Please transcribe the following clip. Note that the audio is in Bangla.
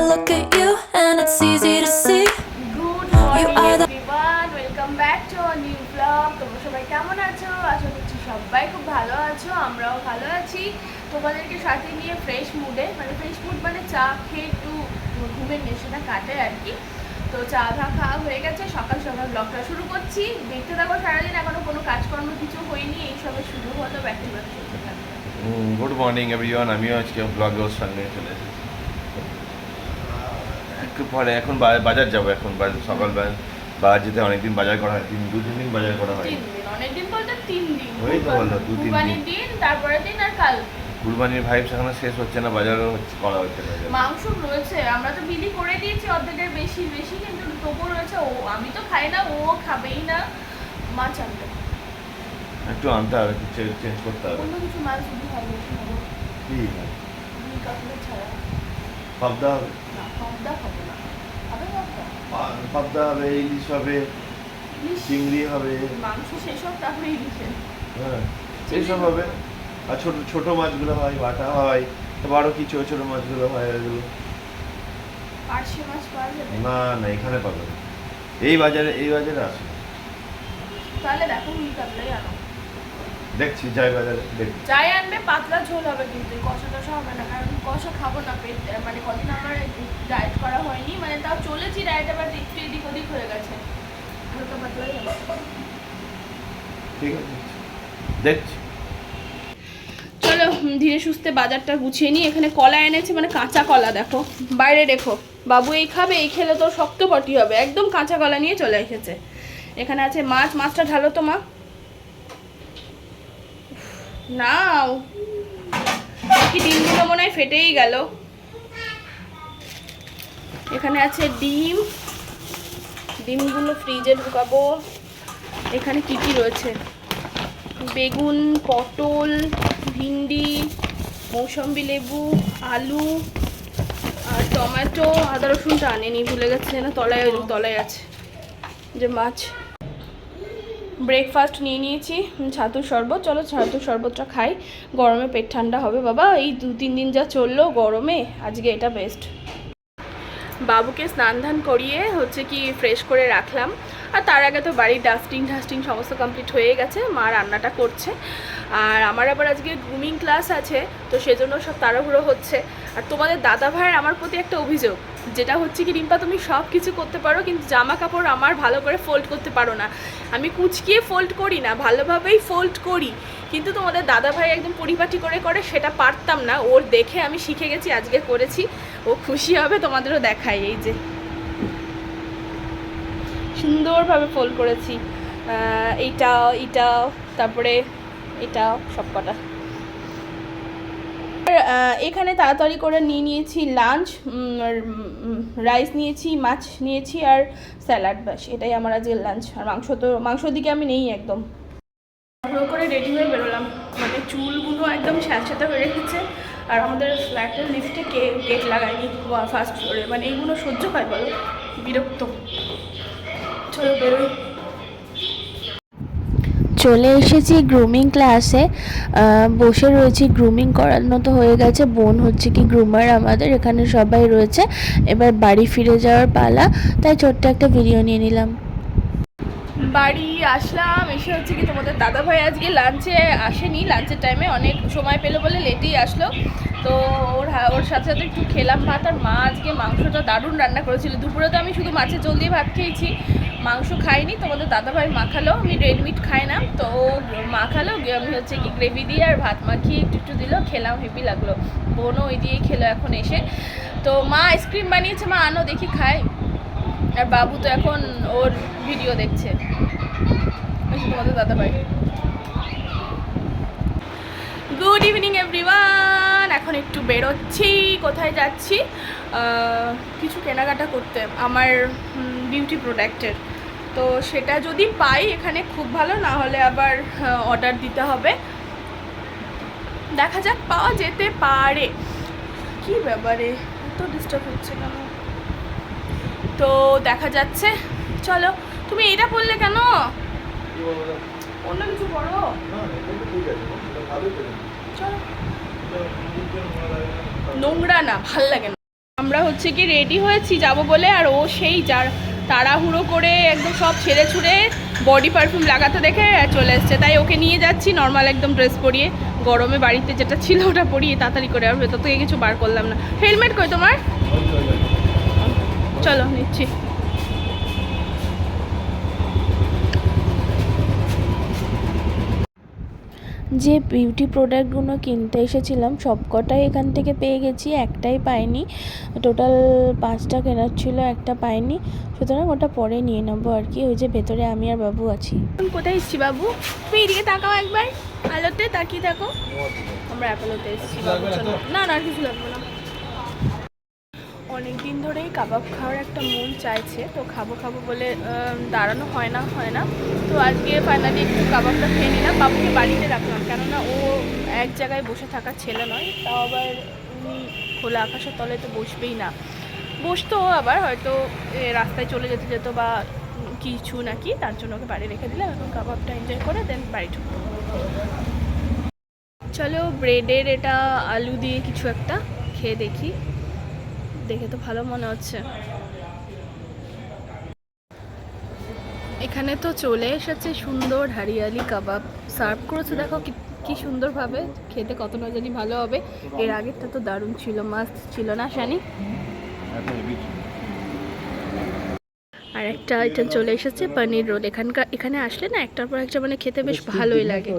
look at you and it's easy to see. Good morning everyone, welcome back to a new blog. তোমরা সবাই কেমন আছো? আশা করছি সবাই খুব ভালো আছো, আমরাও ভালো আছি। তোমাদেরকে সাথে নিয়ে ফ্রেশ মুড মানে চা খেয়ে একটু ঘুমের নেশাটা কাটে আর কি। তো চা খাওয়া হয়ে গেছে, সকাল সকাল ব্লগটা শুরু করছি। দেখতে থাকো সারাদিন, এখনো কোনো কাজকর্ম কিছু হয়নি, এই সবে শুরু হলো, ব্যাটারি ব্যাটারি চলতে থাকবে। গুড মর্নিং এভরিওয়ান, আমিও আজকে ব্লগে ওর সঙ্গে চলে এসেছি। একটু পরে এখন বাজার যাবো, এখন সকাল বাজার যেতে অনেকদিন বাজার করা হয়, দু তিন দিন বাজার করা হয়। 3 দিন, অনেকদিন বলতে 3 দিন। ওই তো হলো 2-3 দিন, তারপরে দিন আর কাল। কুরবানির ভাইবস এখনো শেষ হচ্ছে না, বাজারও করা হচ্ছে না। মাংস রয়েছে, আমরা তো বিলি করে দিয়েছি অর্ধেকের বেশি বেশি, কিন্তু তবু রয়েছে। ও আমি তো খাই না, ও খাবেই না। মাছ আনবে, একটু আনতে হবে, চেঞ্জ করতে হবে। অন্য কিছু মাছ যদি হয় বেশি হবে। কি রুই কাতলা ছাড়া পাবদা হবে? না, পাবদা খাবো না। হবে পাবদা? পাবদা হবে, ইলিশ হবে, চিংড়ি হবে। মাংস শেষ হোক তারপরে ইলিশে। হ্যাঁ, এইসব হবে। আর ছোট ছোট মাছগুলো হয়, বাটা হয়, আরও কি ছোট ছোট মাছগুলো হয়, ওইগুলো। পার্শে মাছ পাওয়া যাবে? না না, এখানে পাবে না, এই বাজারে আসে। তাহলে দেখো রুই কাতলাই আনো। দেখছি যাই বাজারে দেখছি। যাই আনবে পাতলা ঝোল হবে, কিন্তু কষা টষা হবে না, কারণ কষা খাবো না। পেট মানে কদিন আমার ডায়েট করা হয়নি, মানে তাও চলেছি ডায়েট, আবার একটু এদিক ওদিক হয়ে গেছে। হালকা পাতলাই হবে। ঠিক আছে, দেখছি। চলো ধীরে সুস্থে বাজারটা গুছিয়ে নিই। এখানে কলা এনেছে, মানে কাঁচা কলা, দেখো বাইরে রেখো, বাবু এই খাবে, এই খেলে তো শক্ত পটি হবে। একদম কাঁচা কলা নিয়ে চলে এসেছে। এখানে আছে মাছ, মাছটা ঢালো তো মা। নাও, কি ডিমগুলো মনে হয় ফেটেই গেল। এখানে আছে ডিম, ডিমগুলো ফ্রিজে ঢুকাবো। এখানে কি কি রয়েছে? বেগুন, পটল, ভিন্ডি, মৌসম্বি লেবু, আলু আর টমেটো। আদা রসুনটা আনেনি, ভুলে গেছে না, তলায় আছে যে মাছ। ব্রেকফাস্ট নিয়ে নিয়েছি, ছাতুর শরবত। চলো ছাতুর শরবতটা খাই, গরমে পেট ঠান্ডা হবে বাবা। এই 2-3 দিন যা চললো গরমে, আজকে এটা বেস্ট। বাবুকে স্নান ধান করিয়ে হচ্ছে কি ফ্রেশ করে রাখলাম। আর তার আগে তো বাড়ির ডাস্টিং সমস্ত কমপ্লিট হয়ে গেছে, মা রান্নাটা করছে। আর আমার আবার আজকে গ্রুমিং ক্লাস আছে, তো সেজন্য সব তাড়াহুড়ো হচ্ছে। আর তোমাদের দাদা ভাইয়ের আমার প্রতি একটা অভিযোগ, যেটা হচ্ছে কি, রিম্পা তুমি সব কিছু করতে পারো, কিন্তু জামা কাপড় আমার ভালো করে ফোল্ড করতে পারো না। আমি কুচকিয়ে ফোল্ড করি না, ভালোভাবেই ফোল্ড করি, কিন্তু তোমাদের দাদা ভাই একদম পরিপাটি করে সেটা পারতাম না। ওর দেখে আমি শিখে গেছি, আজকে করেছি, ও খুশি হবে, তোমাদেরও দেখাই। এই যে সুন্দরভাবে ফোল্ড করেছি, এইটাও, তারপরে এটাও, সব কটা। এখানে তাড়াতাড়ি করে নিয়ে নিয়েছি লাঞ্চ, রাইস নিয়েছি, মাছ নিয়েছি আর স্যালাড, ব্যাস এটাই আমার আজকের লাঞ্চ। আর মাংসর দিকে আমি নেই একদম। ভালো করে রেডি হয়ে বেরোলাম, মানে চুলগুলো একদম স্যাঁতস্যাঁতে হয়ে রেখেছে। আর আমাদের ফ্ল্যাটের লিফটে কেক লাগায়নি ফার্স্ট ফ্লোরে, মানে এইগুলো সহ্য হয় বলো, বিরক্ত। চলো বেরোই। চলে এসেছি গ্রুমিং ক্লাসে, বসে রয়েছি, গ্রুমিং করানো তো হয়ে গেছে, বোন হচ্ছে কি গ্রুমার আমাদের, এখানে সবাই রয়েছে। এবার বাড়ি ফিরে যাওয়ার পালা, তাই ছোট্ট একটা ভিডিও নিয়ে নিলাম। বাড়ি আসলাম, এসে হচ্ছে কি তোমাদের দাদাভাই আজকে লাঞ্চে আসেনি, লাঞ্চের টাইমে অনেক সময় পেলো বলে লেটেই আসলো। তো ওর সাথে সাথে একটু খেলাম ভাত। আর মা আজকে মাংসটা দারুণ রান্না করেছিল। দুপুরে তো আমি শুধু মাছের ঝোল দিয়ে ভাত খেয়েছি, মাংস খাইনি। তোমাদের দাদাভাই মাখালো, আমি রেড মিট খাই না, তো মাখালো, আমি হচ্ছে কি গ্রেভি দিয়ে আর ভাত মাখিয়ে একটু দিল, খেলাম, হেভি লাগলো। বোনও ওই দিয়েই খেলো এখন এসে। তো মা আইসক্রিম বানিয়েছে, মা আনো দেখি খায়। আর বাবু তো এখন ওর ভিডিও দেখছে, তোমাদের দাদাভাই। গুড ইভিনিং এভরিওয়ান, এখন একটু বেরোচ্ছি। কোথায় যাচ্ছি? কিছু কেনাকাটা করতে আমার বিউটি প্রোডাক্টের। তো সেটা যদি পাই এখানে খুব ভালো, না হলে আবার অর্ডার দিতে হবে। দেখা যাক, পাওয়া যেতে পারে। কি ব্যাপারে এত ডিস্টার্ব হচ্ছে কেন? তো দেখা যাচ্ছে। চলো, তুমি এটা বললে কেন? অন্য কিছু করো। চলো, নোংরা না, ভাল লাগে না। আমরা হচ্ছে কি রেডি হয়েছি যাব বলে, আর ও সেই যার তাড়াহুড়ো করে একদম সব ছেড়ে ছুড়ে বডি পারফিউম লাগাতে দেখে চলে এসছে। তাই ওকে নিয়ে যাচ্ছি নর্মাল একদম ড্রেস পরিয়ে, গরমে বাড়িতে যেটা ছিল ওটা পরিয়ে তাড়াতাড়ি করে, আর ভেতর থেকে কিছু বার করলাম না। হেলমেট কই তোমার? চলো নিচ্ছি। যে বিউটি প্রোডাক্টগুলো কিনতে এসেছিলাম সবকটাই এখান থেকে পেয়ে গেছি, একটাই পাইনি। টোটাল 5টা কেনার ছিল, একটা পাইনি, সুতরাং ওটা পরে নিয়ে নেবো আর কি। ওই যে ভেতরে আমি আর বাবু আছি। কোথায় এসছি বাবু? তুমি এদিকে তাকাও একবার, আলোতে তাকিয়ে থাকো। আমরা অ্যাপোলোতে এসেছি বাবু। চলো না না আর কিছু লাগবে না। অনেক দিন ধরেই কাবাব খাওয়ার একটা মন চাইছে, তো খাবো খাবো বলে দাঁড়ানো হয় না। তো আজকে ফাইনালি একটু কাবাবটা খেয়ে নিলাম। বাবুকে বাড়িতে রাখলাম, কেননা ও এক জায়গায় বসে থাকার ছেলে নয়, তাও আবার উনি খোলা আকাশের তলে তো বসবেই না। বসতো আবার হয়তো রাস্তায় চলে যেত বা কিছু নাকি, তার জন্য ওকে বাড়ি রেখে দিলাম। এখন কাবাবটা এনজয় করে দেন বাড়ি ঢুকবো। চলো ব্রেডের এটা আলু দিয়ে কিছু একটা খেয়ে দেখি, দেখে তো ভালো মনে হচ্ছে। এখানে তো চলে এসেছে সুন্দর হরিয়ালি কাবাব, সার্ভ করেছে দেখো কি সুন্দরভাবে, খেতে কত না জানি ভালো হবে। এর আগেরটা তো দারুণ ছিল, মাস্ত ছিল না শানি? আর একটা আইটেম চলে এসেছে পনির রোল। এখানে আসলে না একটার পর একটা মানে খেতে বেশ ভালোই লাগে।